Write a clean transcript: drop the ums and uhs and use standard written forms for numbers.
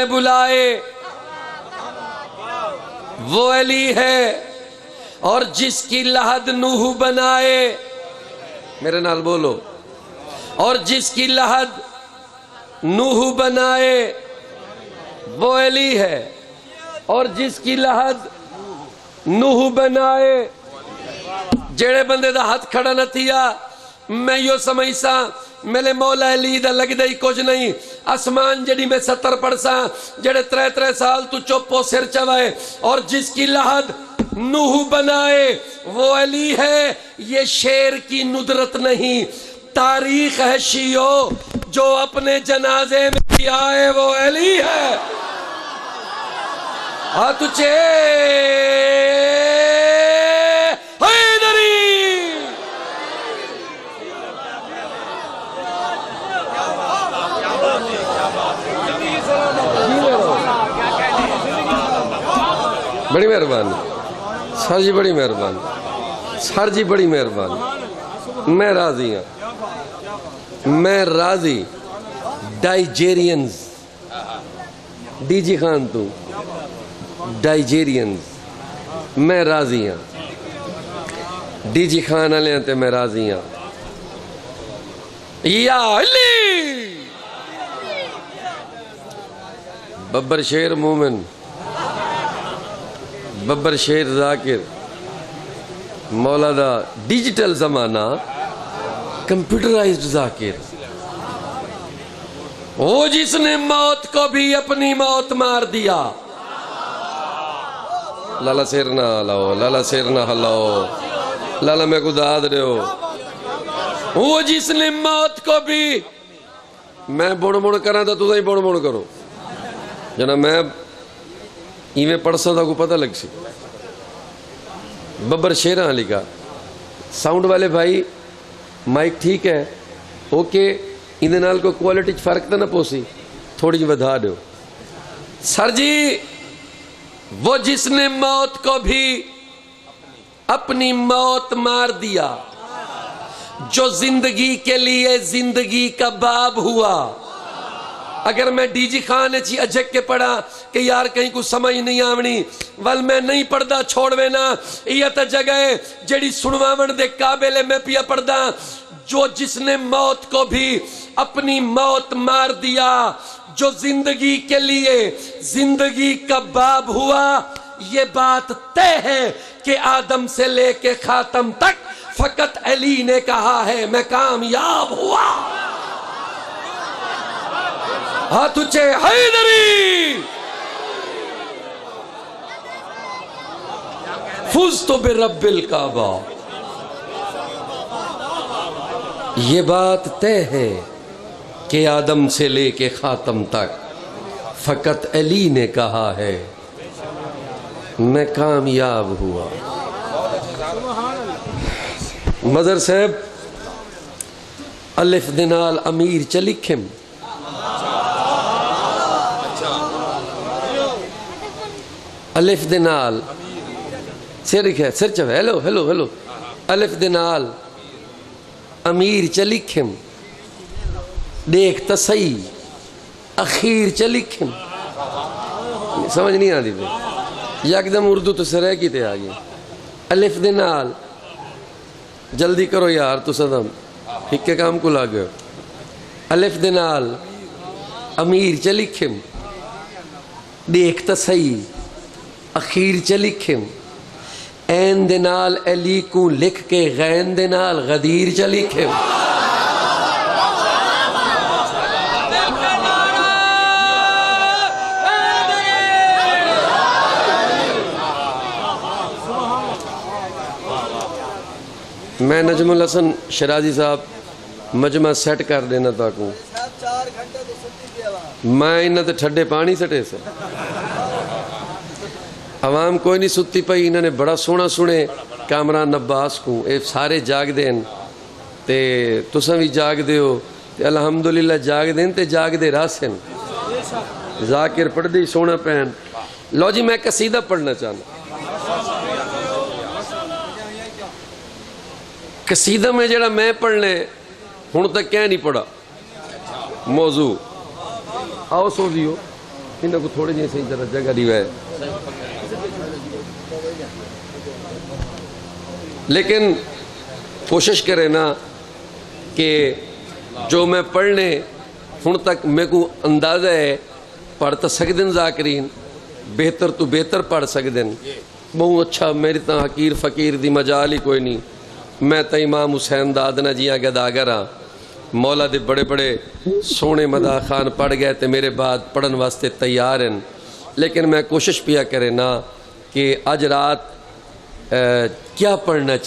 بلائے وہ علی ہے، اور جس کی لحد نوح بنائے، میرے نال بولو، اور جس کی لحد نوح بنائے وہ علی ہے، اور جس کی لحد نوح بنائے۔ جڑے بندے دا ہاتھ کھڑا نہ تھیا میں یو سمجھسا میرے مولا علی دا لگ دئی کچھ نہیں۔ آسمان جڑی میں 70 پڑھسا، جڑے 3 سال تو چوپو سر چوائے، اور جس کی لحد نوح بنائے وہ علی ہے۔ یہ شیر کی ندرت نہیں، تاریخ ہے شیعو، جو اپنے جنازے میں بھی آئے وہ علی ہے۔ تجھے بڑی مہربانی سر جی، بڑی مہربانی سر جی، بڑی مہربانی۔ میں راضی ہوں، میں راضی۔ ڈائجیرینز ڈی جی خان تو ڈائجیرینز میں راضی ہوں، ڈی جی خان والے تے میں راضی ہوں۔ یا علی ببر شیر مومن، ببر شیر ذاکر، مولا دا ڈیجیٹل زمانہ، کمپیوٹرائزڈ ذاکر، وہ جس نے موت کو بھی اپنی موت مار دیا۔ لالا سیر نہ ہلاؤ، لالا سیر نہ ہلاؤ، لالا میں کو داد رہے ہو۔ وہ جس نے موت کو بھی، میں بڑ بڑ کرا تھا تو ہی بڑ بڑ کرو جنا، میں ایویں پڑھ سکتا کو پتہ لگ سی۔ ببر شیرہ علی کا ساؤنڈ والے بھائی مائک ٹھیک ہے اوکے، اندے نال کو کوالٹی فرق تو نہ پوسی، تھوڑی جی ودھا دیو۔ سر جی وہ جس نے موت کو بھی اپنی موت مار دیا، جو زندگی کے لیے زندگی کا باب ہوا۔ اگر میں ڈی جی خان چی اجھک کے پڑھا کہ یار کہیں کو سمجھ نہیں آونی، ول میں نہیں پڑھدا چھوڑوے نا، یہ تا جگہ جڑی سنواون دے قابل میں پیا پڑھدا۔ جو جس نے موت کو بھی اپنی موت مار دیا، جو زندگی کے لیے زندگی کا باب ہوا۔ یہ بات طے ہے کہ آدم سے لے کے خاتم تک فقط علی نے کہا ہے میں کامیاب ہوا۔ تجھے حیدری فزت برب الکعبہ۔ یہ بات طے ہے کہ آدم سے لے کے خاتم تک فقط علی نے کہا ہے میں کامیاب ہوا۔ مدر صاحب الف دنال امیر چ لکھم، الف دنال سر لکھے، سر چوے ہیلو ہیلو ہیلو، الف دنال امیر چ لکھم، دیکھ تسئی اخیر چ لکھم۔ سمجھ نہیں آتی پہ یکدم اردو تو سرے کی تے آگئے۔ الف دنال جلدی کرو یار تو صدم ایک کے کام کو لاگئے۔ الف دنال امیر چ لکھم، دیکھ تسئی اخیر چ لکھم، این دنال علی کو لکھ کے غین دنال غدیر چ لکھم۔ میں نجم الحسن شرازی صاحب مجمع سیٹ کر دینا تاکوں میں انہاں تے ٹھڈے پانی سٹے سے عوام کوئی نہیں ستی پئی۔ انہوں نے بڑا سونا سنے کامران عباس کو، اے سارے جاگ دین تے تساں بھی جاگ دے ہو تے الحمدللہ جاگ دین تے جاگ دے راسن ذاکر پڑھ دی سونا پہن۔ لو جی میں قصیدہ پڑھنا چاہنا۔ قصیدہ میں جڑا میں پڑھنے ہون تک کیا نہیں پڑھا موضوع آؤ سو دیو انہوں کو تھوڑے جی صحیح طرح جگہ دی ہے، لیکن کوشش کرے نا کہ جو میں پڑھنے ہن تک میں کو اندازہ ہے پڑھ تو سکدن ذاکرین، بہتر تو بہتر پڑھ سکدن، بہت اچھا، میری تا حقیر فقیر دی مجال ہی کوئی نہیں، میں تا امام حسین دادنا جیاں گداگر ہاں، مولا دے بڑے بڑے سونے مداح خان پڑھ گئے تے میرے بعد پڑھن واسطے تیار ہیں، لیکن میں کوشش پیا کرے نا کہ آج رات کیا پڑھنا چاہیے۔